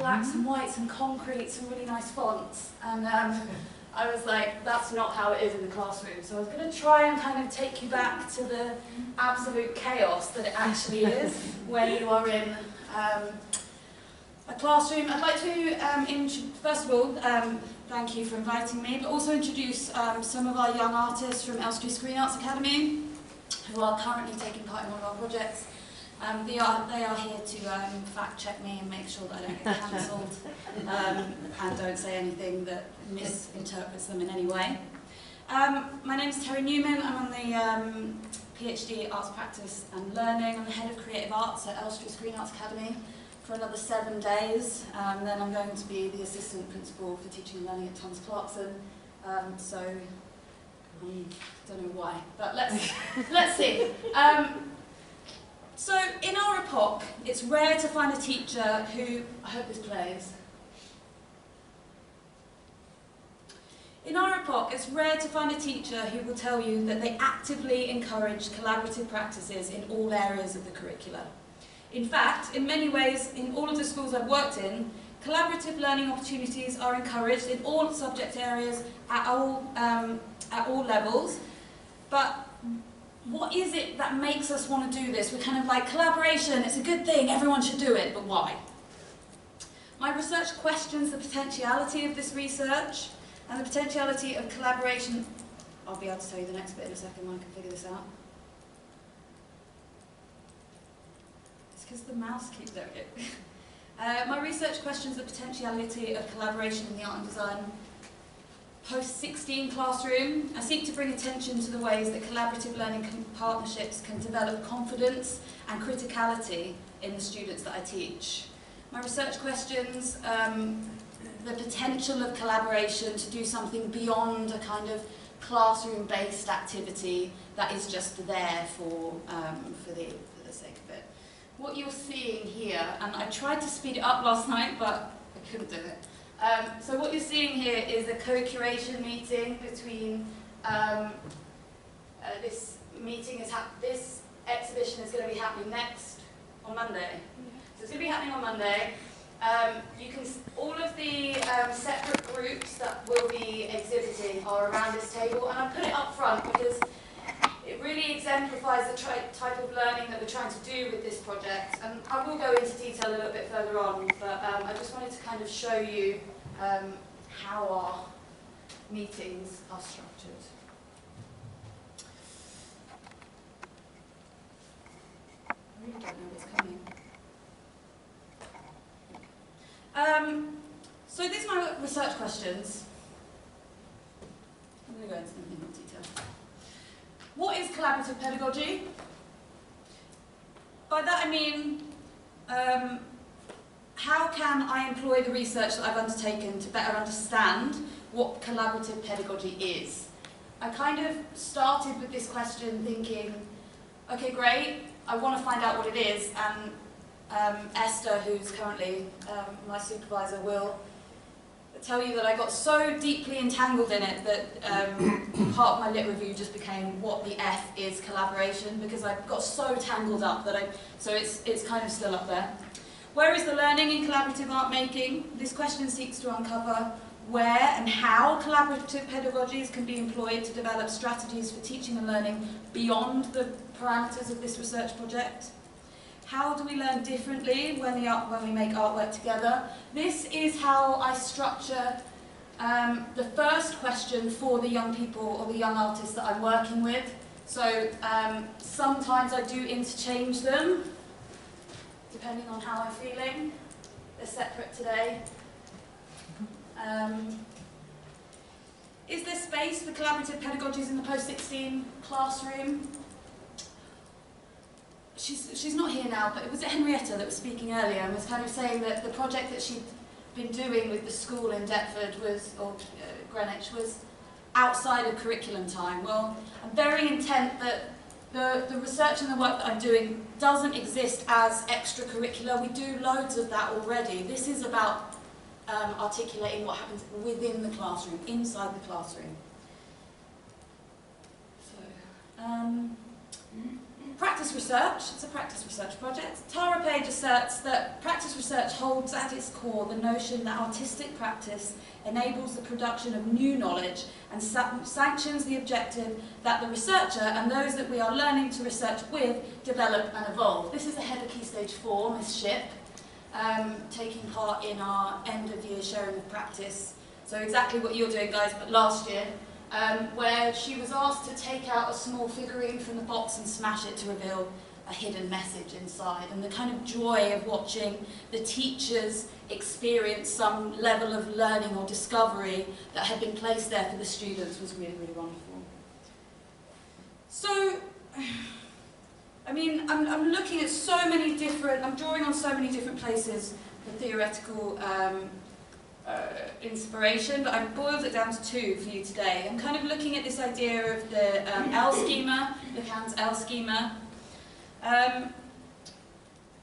blacks and whites and concretes and really nice fonts. And I was like, that's not how it is in the classroom. So I was going to try and kind of take you back to the absolute chaos that it actually is when you are in a classroom. I'd like to, first of all, thank you for inviting me, but also introduce some of our young artists from L Screen Arts Academy, who are currently taking part in one of our projects. They are here to fact check me and make sure that I don't get cancelled and don't say anything that misinterprets them in any way. My name is Terri Newman. I'm on the PhD Arts Practice and Learning. I'm the Head of Creative Arts at L Screen Arts Academy for another 7 days. Then I'm going to be the Assistant Principal for Teaching and Learning at Thomas Clarkson. So I don't know why, but let's see. So in our epoch, it's rare to find a teacher who, I hope this plays. In our epoch, it's rare to find a teacher who will tell you that they actively encourage collaborative practices in all areas of the curricula. In fact, in many ways, in all of the schools I've worked in, collaborative learning opportunities are encouraged in all subject areas at all levels. But what is it that makes us want to do this? We're kind of like, collaboration, it's a good thing, everyone should do it, but why? My research questions the potentiality of this research and the potentiality of collaboration. I'll be able to tell you the next bit in a second when I can figure this out. It's because the mouse keeps, there we go. My research questions the potentiality of collaboration in the art and design post-16 classroom. I seek to bring attention to the ways that collaborative learning partnerships can develop confidence and criticality in the students that I teach. My research questions the potential of collaboration to do something beyond a kind of classroom-based activity that is just there for the sake of it. What you're seeing here, and I tried to speed it up last night, but I couldn't do it. So what you're seeing here is a co-curation meeting between this exhibition is going to be happening next on Monday. So it's going to be happening on Monday. All of the separate groups that will be exhibiting are around this table, and I put it up front because it really exemplifies the type of learning that we're trying to do with this project. And I will go into detail a little bit further on, but I just wanted to kind of show you how our meetings are structured. I really don't know what's coming. So these are my research questions. I'm going to go into them in more detail. What is collaborative pedagogy? By that I mean, how can I employ the research that I've undertaken to better understand what collaborative pedagogy is? I kind of started with this question thinking, okay, great, I want to find out what it is, and Esther, who's currently my supervisor, will tell you that I got so deeply entangled in it that part of my lit review just became what the F is collaboration, because I got so tangled up that so it's kind of still up there. Where is the learning in collaborative art making? This question seeks to uncover where and how collaborative pedagogies can be employed to develop strategies for teaching and learning beyond the parameters of this research project. How do we learn differently when we make artwork together? This is how I structure the first question for the young people or the young artists that I'm working with. So sometimes I do interchange them, depending on how I'm feeling. They're separate today. Is there space for collaborative pedagogies in the post-16 classroom? She's not here now, but it was Henrietta that was speaking earlier and was kind of saying that the project that she'd been doing with the school in Deptford Greenwich was outside of curriculum time. Well, I'm very intent that the research and the work that I'm doing doesn't exist as extracurricular. We do loads of that already. This is about articulating what happens within the classroom, inside the classroom. So, practice research, it's a practice research project. Tara Page asserts that practice research holds at its core the notion that artistic practice enables the production of new knowledge and sanctions the objective that the researcher and those that we are learning to research with develop and evolve. This is the head of Key Stage 4, Miss Ship, taking part in our end of year sharing of practice. So exactly what you're doing, guys, but last year, where she was asked to take out a small figurine from the box and smash it to reveal a hidden message inside. And the kind of joy of watching the teachers experience some level of learning or discovery that had been placed there for the students was really, really wonderful. So, I mean, I'm looking at so many different, I'm drawing on so many different places for theoretical inspiration, but I've boiled it down to two for you today. I'm kind of looking at this idea of the L Schema, Lacan's L Schema. I'm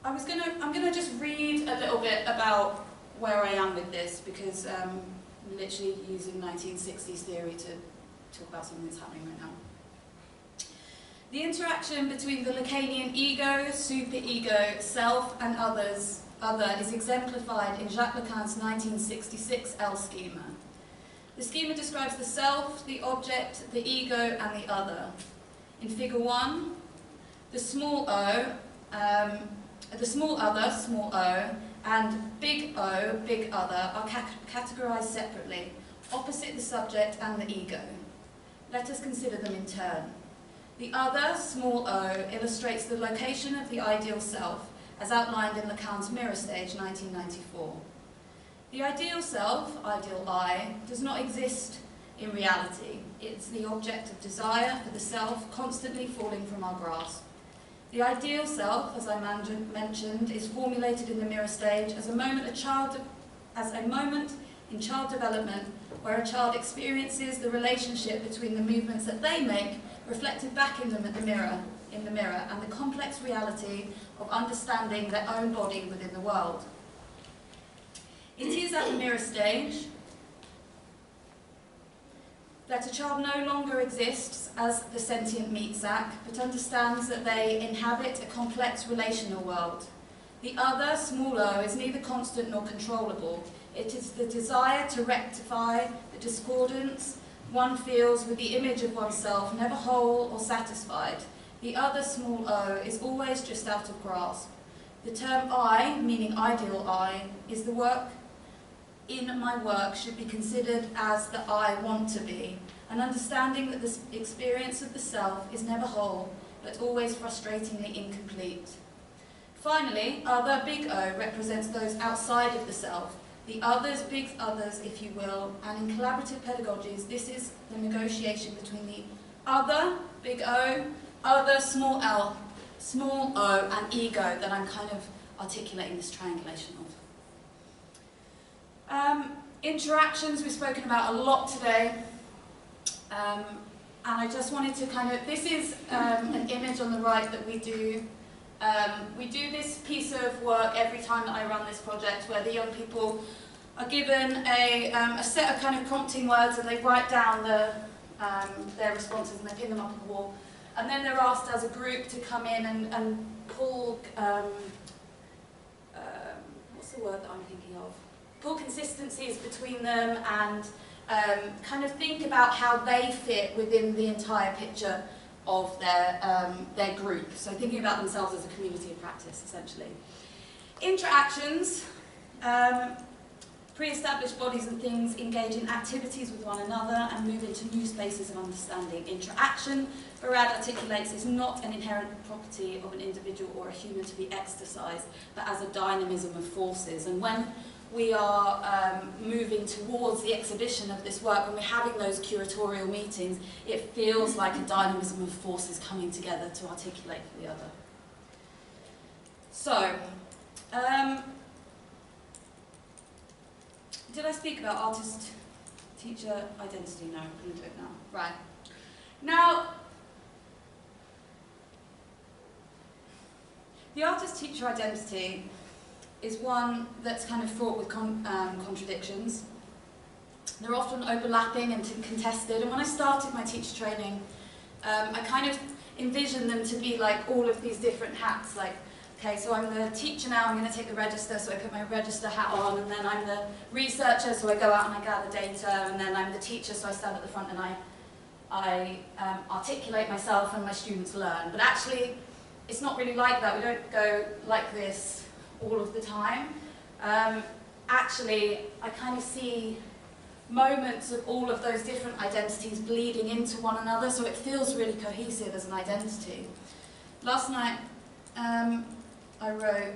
gonna just read a little bit about where I am with this, because I'm literally using 1960s theory to talk about something that's happening right now. The interaction between the Lacanian ego, superego, self, and other is exemplified in Jacques Lacan's 1966 L Schema. The schema describes the self, the object, the ego, and the other. In Figure 1, the small o, the small other, small o, and big O, big other, are categorized separately, opposite the subject and the ego. Let us consider them in turn. The other, small o, illustrates the location of the ideal self, as outlined in Lacan's Mirror Stage, 1994. The ideal self, ideal I, does not exist in reality. It's the object of desire for the self, constantly falling from our grasp. The ideal self, as I mentioned, is formulated in the Mirror Stage as a moment in child development, where a child experiences the relationship between the movements that they make reflected back in them at the mirror, and the complex reality of understanding their own body within the world. It is at the Mirror Stage that a child no longer exists as the sentient meat sack, but understands that they inhabit a complex relational world. The other, small o, is neither constant nor controllable. It is the desire to rectify the discordance one feels with the image of oneself, never whole or satisfied. The other, small o, is always just out of grasp. The term I, meaning ideal I, is the work in my work should be considered as the I want to be, an understanding that the experience of the self is never whole, but always frustratingly incomplete. Finally, other, big O, represents those outside of the self, the others, big others, if you will, and in collaborative pedagogies, this is the negotiation between the other, big O, other, small l, small o, and ego that I'm kind of articulating this triangulation of. Interactions we've spoken about a lot today, and I just wanted to kind of, this is an image on the right that we do. We do this piece of work every time that I run this project, where the young people are given a set of kind of prompting words, and they write down their responses and they pin them up on the wall. And then they're asked as a group to come in and pull, what's the word that I'm thinking of? Pull consistencies between them and kind of think about how they fit within the entire picture of their group. So thinking about themselves as a community of practice, essentially. Interactions. Pre-established bodies and things engage in activities with one another and move into new spaces of understanding. Interaction, Barad articulates, is not an inherent property of an individual or a human to be exercised, but as a dynamism of forces. And when we are moving towards the exhibition of this work, when we're having those curatorial meetings, it feels like a dynamism of forces coming together to articulate for the other. So, did I speak about artist-teacher identity? No, I'm going to do it now. Right. Now, the artist-teacher identity is one that's kind of fraught with contradictions. They're often overlapping and contested, and when I started my teacher training, I kind of envision them to be like all of these different hats, like, okay, so I'm the teacher now, I'm going to take the register, so I put my register hat on, and then I'm the researcher, so I go out and I gather data, and then I'm the teacher, so I stand at the front and I articulate myself and my students learn. But actually, it's not really like that. We don't go like this all of the time. Actually, I kind of see moments of all of those different identities bleeding into one another, so it feels really cohesive as an identity. Last night, I wrote,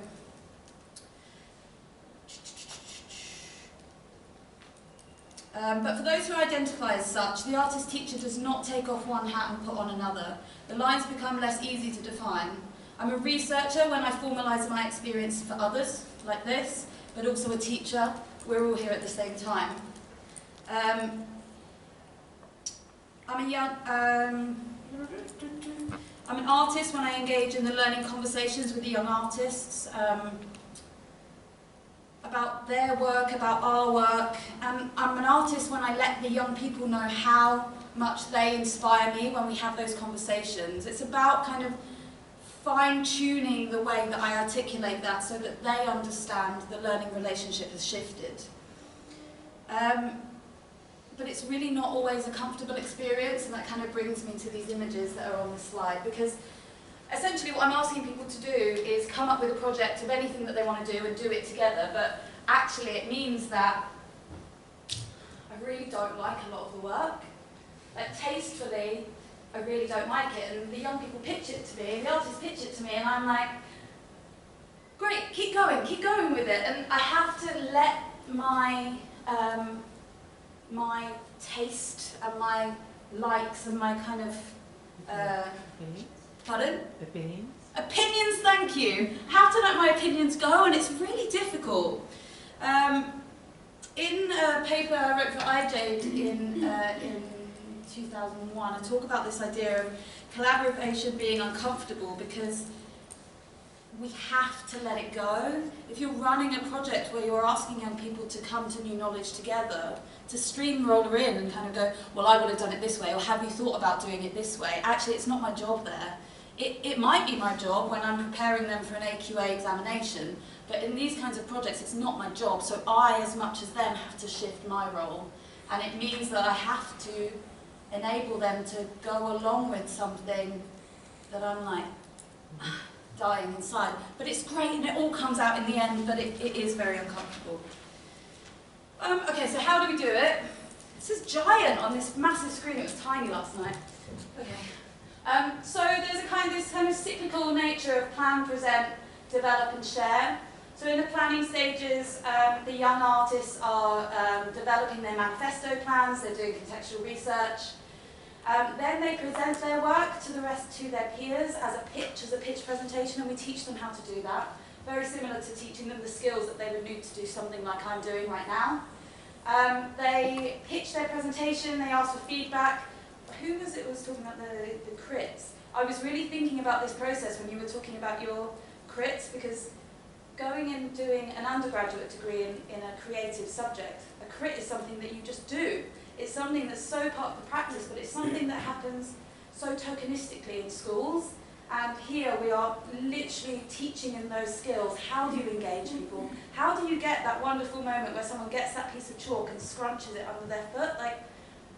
but for those who identify as such, the artist-teacher does not take off one hat and put on another. The lines become less easy to define. I'm a researcher when I formalise my experience for others, like this, but also a teacher. We're all here at the same time. I'm an artist when I engage in the learning conversations with the young artists about their work, about our work. And I'm an artist when I let the young people know how much they inspire me when we have those conversations. It's about kind of fine-tuning the way that I articulate that so that they understand the learning relationship has shifted. But it's really not always a comfortable experience, and that kind of brings me to these images that are on this slide, because essentially what I'm asking people to do is come up with a project of anything that they want to do and do it together, but actually it means that I really don't like a lot of the work. Like, tastefully, I really don't like it, and the young people pitch it to me, and the artists pitch it to me, and I'm like, great, keep going with it. And I have to let my my taste and my likes and my kind of pardon? Opinions. Opinions, thank you. I have to let my opinions go, and it's really difficult. In a paper I wrote for iJade in 2001, I talk about this idea of collaboration being uncomfortable because we have to let it go. If you're running a project where you're asking young people to come to new knowledge together, to steamroller in and kind of go, well, I would have done it this way, or have you thought about doing it this way? Actually, it's not my job there. It might be my job when I'm preparing them for an AQA examination, but in these kinds of projects, it's not my job, so I, as much as them, have to shift my role. And it means that I have to enable them to go along with something that I'm like, dying inside. But it's great, and it all comes out in the end, but it is very uncomfortable. Okay, so how do we do it? This is giant on this massive screen. It was tiny last night. Okay. So there's this kind of cyclical nature of plan, present, develop and share. So in the planning stages, the young artists are developing their manifesto plans, they're doing contextual research. Then they present their work to their peers as a pitch presentation, and we teach them how to do that. Very similar to teaching them the skills that they would need to do something like I'm doing right now. They pitch their presentation, they ask for feedback. Who was it who was talking about the crits? I was really thinking about this process when you were talking about your crits, because going and doing an undergraduate degree in a creative subject, a crit is something that you just do. It's something that's so part of the practice, but it's something that happens so tokenistically in schools. And here we are literally teaching in those skills. How do you engage people? How do you get that wonderful moment where someone gets that piece of chalk and scrunches it under their foot? Like,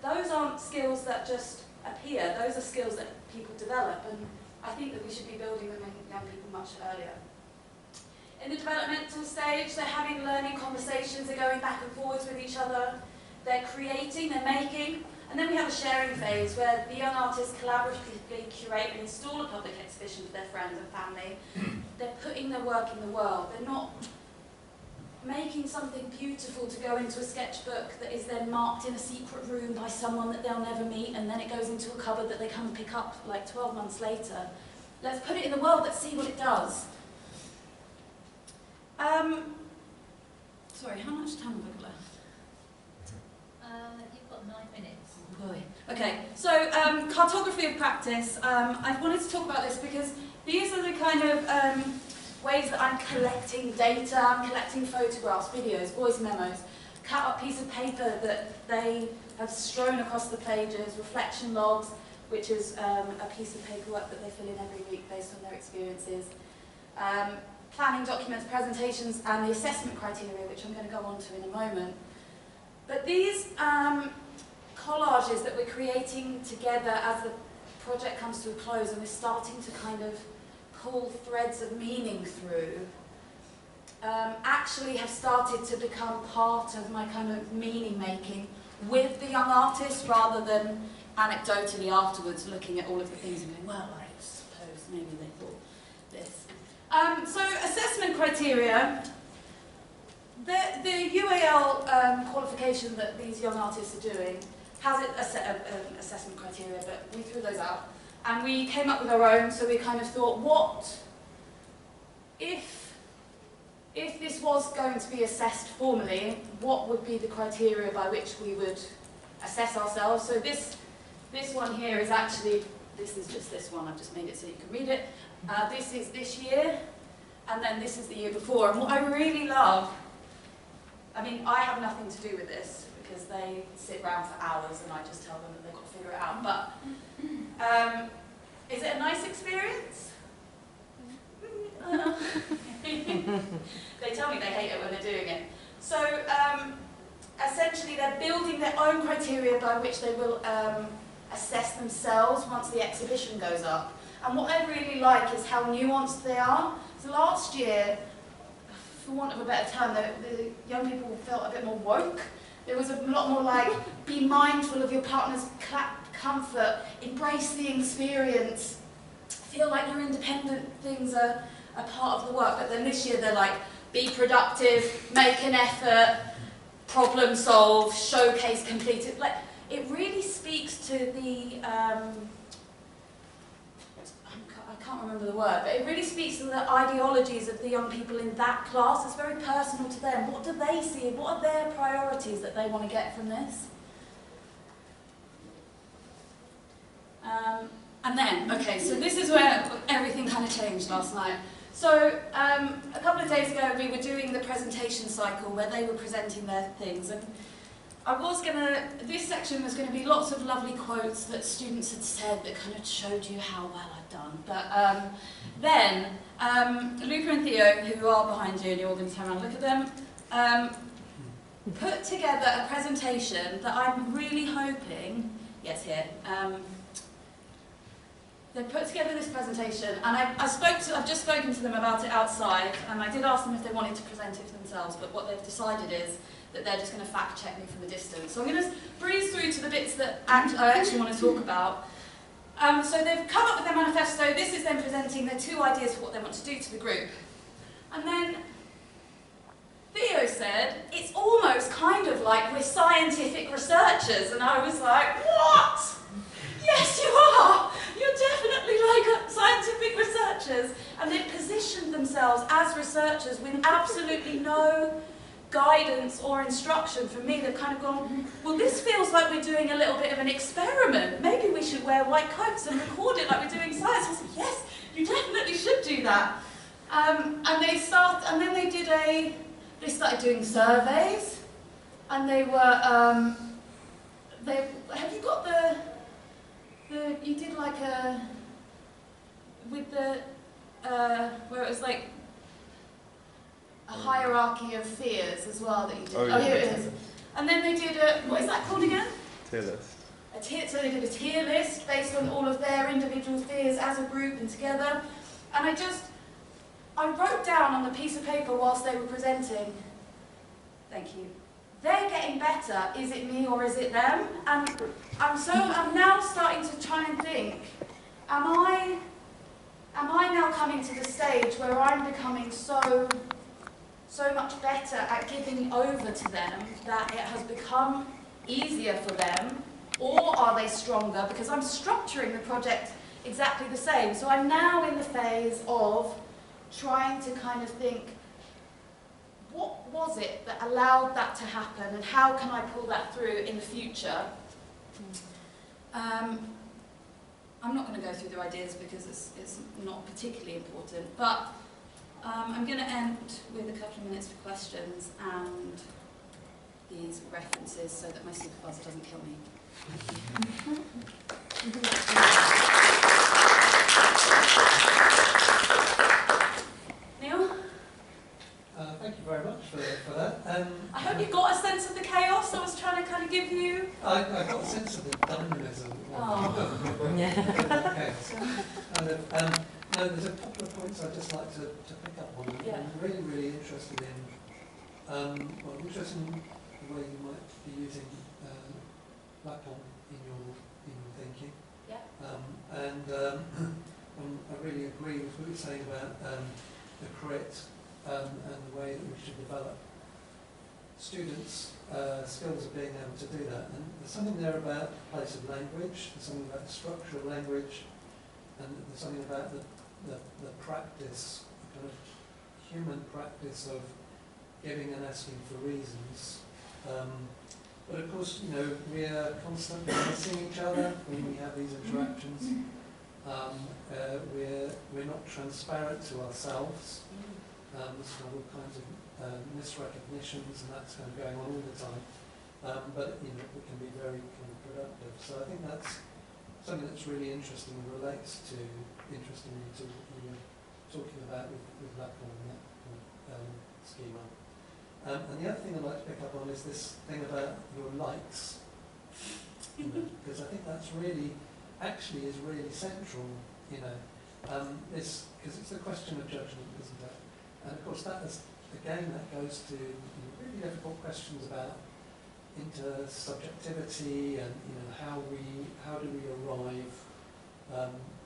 those aren't skills that just appear. Those are skills that people develop. And I think that we should be building them in young people much earlier. In the developmental stage, they're having learning conversations, they're going back and forwards with each other, they're creating, they're making, and then we have a sharing phase where the young artists collaboratively curate and install a public exhibition for their friends and family. They're putting their work in the world, they're not making something beautiful to go into a sketchbook that is then marked in a secret room by someone that they'll never meet, and then it goes into a cupboard that they come and pick up like 12 months later. Let's put it in the world, let's see what it does. Sorry, how much time have I got left? You've got 9 minutes. Boy. Okay, so cartography of practice. I wanted to talk about this because these are the kind of ways that I'm collecting data. I'm collecting photographs, videos, voice memos, cut up piece of paper that they have strewn across the pages, reflection logs, which is a piece of paperwork that they fill in every week based on their experiences. Planning documents, presentations, and the assessment criteria, which I'm going to go on to in a moment. But these collages that we're creating together as the project comes to a close, and we're starting to kind of pull threads of meaning through, actually have started to become part of my kind of meaning making with the young artists, rather than anecdotally afterwards looking at all of the things and going, well, I suppose maybe they thought this. So assessment criteria, the UAL qualification that these young artists are doing has a set of assessment criteria, but we threw those out. And we came up with our own, so we kind of thought, what if this was going to be assessed formally, what would be the criteria by which we would assess ourselves? So this one here is actually, this is just this one, I've just made it so you can read it. This is this year, and then this is the year before. And what I really love, I mean, I have nothing to do with this, because they sit around for hours and I just tell them that they've got to figure it out. But is it a nice experience? They tell me they hate it when they're doing it. So essentially they're building their own criteria by which they will assess themselves once the exhibition goes up. And what I really like is how nuanced they are. So last year, for want of a better term, the young people felt a bit more woke. There was a lot more like, be mindful of your partner's comfort, embrace the experience, feel like your independent things are a part of the work. But then this year they're like, be productive, make an effort, problem solve, showcase, complete it. Like, it really speaks to the, I can't remember the word, but it really speaks to the ideologies of the young people in that class. It's very personal to them. What do they see? What are their priorities that they want to get from this? And then, okay, so this is where everything kind of changed last night. So a couple of days ago we were doing the presentation cycle where they were presenting their things, and I was going to, this section was going to be lots of lovely quotes that students had said that kind of showed you how well I'd done. But then Luca and Theo, who are behind you, and you're all going to turn around and look at them, put together a presentation that I'm really hoping, yes here, they put together this presentation, and I've just spoken to them about it outside, and I did ask them if they wanted to present it themselves, but what they've decided is that they're just going to fact check me from a distance. So I'm going to breeze through to the bits that I actually want to talk about. So they've come up with their manifesto. This is them presenting their 2 ideas for what they want to do to the group. And then Theo said, it's almost kind of like we're scientific researchers. And I was like, what? Yes, you are! You're definitely like scientific researchers. And they've positioned themselves as researchers with absolutely no guidance or instruction from me. They've kind of gone, well, this feels like we're doing a little bit of an experiment. Maybe we should wear white coats and record it like we're doing science. I said, yes, you definitely should do that. And then they started doing surveys, and they were, have you got you did like a, with the, where it was like, a hierarchy of fears as well that you did. Oh, here it is. And then they did a, what is that called again? Tier list. So they did a tier list based on all of their individual fears as a group and together. And I wrote down on the piece of paper whilst they were presenting, thank you, they're getting better, is it me or is it them? And I'm now starting to try and think, am I now coming to the stage where I'm becoming so much better at giving over to them that it has become easier for them, or are they stronger? Because I'm structuring the project exactly the same. So I'm now in the phase of trying to kind of think, what was it that allowed that to happen, and how can I pull that through in the future? I'm not going to go through the ideas because it's not particularly important, but I'm going to end with a couple of minutes for questions and these references so that my supervisor doesn't kill me. Neil? Thank you very much for that. I hope you got a sense of the chaos I was trying to kind of give you. I got a sense of the dynamism of chaos. No, there's a couple of points I'd just like to pick up on. Yeah. I'm really interested in, interested in the way you might be using Lacan in your thinking. Yeah. I really agree with what you're saying about the crit and the way that we should develop students' skills of being able to do that. And there's something there about the place of language, there's something about the structure of language, and there's something about the practice, the kind of human practice of giving and asking for reasons. But of course, we are constantly missing each other when we have these interactions. We're not transparent to ourselves. There's kind of all kinds of misrecognitions, and that's kind of going on all the time. But it can be very kind of productive. So I think that's something that's really interesting and relates to, interestingly, to what you were talking about with Lacan and that kind of schema. And the other thing I'd like to pick up on is this thing about your likes, because I think that's really, actually is really central, because it's a question of judgment, isn't it? And of course that is, again, that goes to really difficult questions about intersubjectivity and how do we arrive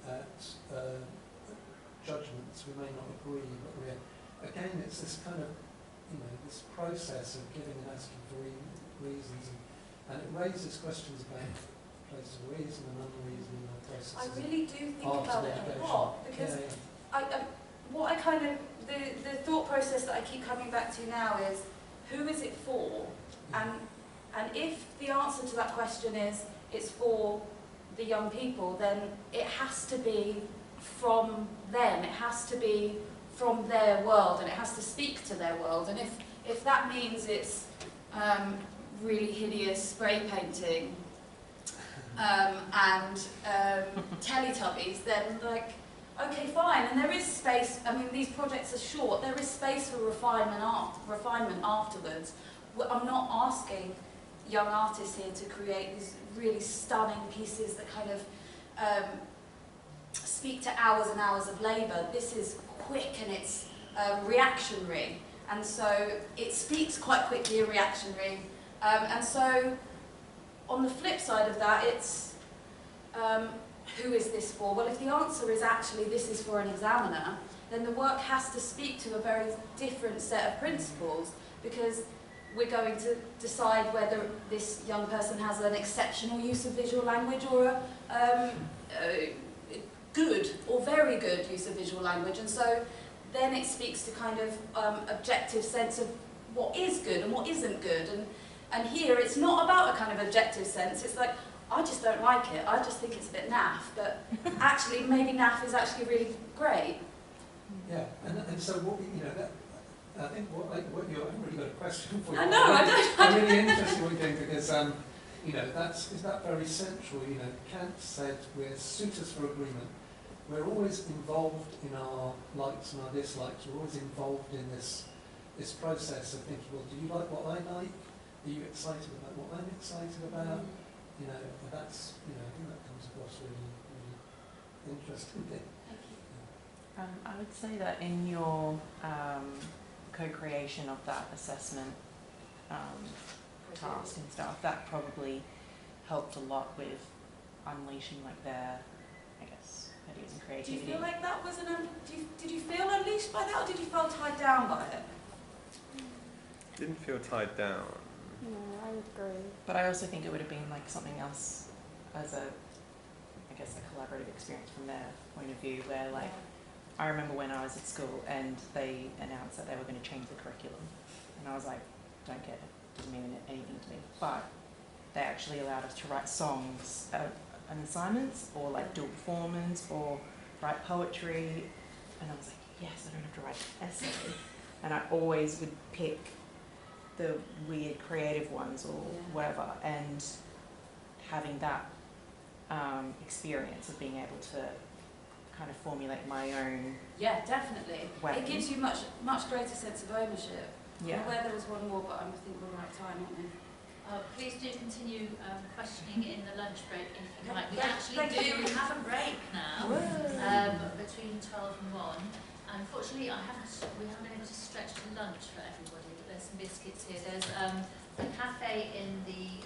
at judgments. We may not agree, but again it's this kind of this process of giving and asking for reasons, and it raises questions about places of reason and unreason and the processes. I really do think about it a lot, because the thought process that I keep coming back to now is, who is it for? And if the answer to that question is it's for the young people, then it has to be from them. It has to be from their world, and it has to speak to their world. And if that means it's really hideous spray painting and Teletubbies, then okay, fine. And there is space. I mean, these projects are short. There is space for refinement afterwards. I'm not asking young artists here to create these really stunning pieces that kind of speak to hours and hours of labour. This is quick and it's reactionary, and so it speaks quite quickly and reactionary. And so on the flip side of that, it's who is this for? Well, if the answer is actually this is for an examiner, then the work has to speak to a very different set of principles, because we're going to decide whether this young person has an exceptional use of visual language or a good or very good use of visual language. And so then it speaks to kind of objective sense of what is good and what isn't good. And here it's not about a kind of objective sense. It's like, I just don't like it. I just think it's a bit naff. But actually, maybe naff is actually really great. Yeah, and so what I think what you're, I haven't really got a question for you. I know, I don't. I'm really interested in what you're doing, because is that very central. Kant said we're suitors for agreement. We're always involved in our likes and our dislikes. We're always involved in this process of thinking, well, do you like what I like? Are you excited about what I'm excited about? And that's, I think that comes across really, really interestingly. Thank you. I would say that in your co-creation of that assessment task and stuff, that probably helped a lot with unleashing their, I guess, ideas and creativity. Do you feel like that was did you feel unleashed by that, or did you feel tied down by it? Didn't feel tied down. No, I agree. But I also think it would have been something else as a collaborative experience from their point of view, where I remember when I was at school and they announced that they were going to change the curriculum, and I was like, don't get it, doesn't mean anything to me. But they actually allowed us to write songs and assignments, or do a performance, or write poetry, and I was like, yes, I don't have to write an essay. And I always would pick the weird creative ones or whatever, and having that experience of being able to kind of formulate my own. Yeah, definitely. Way. It gives you much greater sense of ownership. Yeah. I'm aware there was one more, but I think we're out of time, aren't we? Please do continue questioning in the lunch break if you like. We Yeah, actually thank you. do have a break now between 12 and 1. Unfortunately, we haven't been able to stretch to lunch for everybody, but there's some biscuits here. There's a cafe in the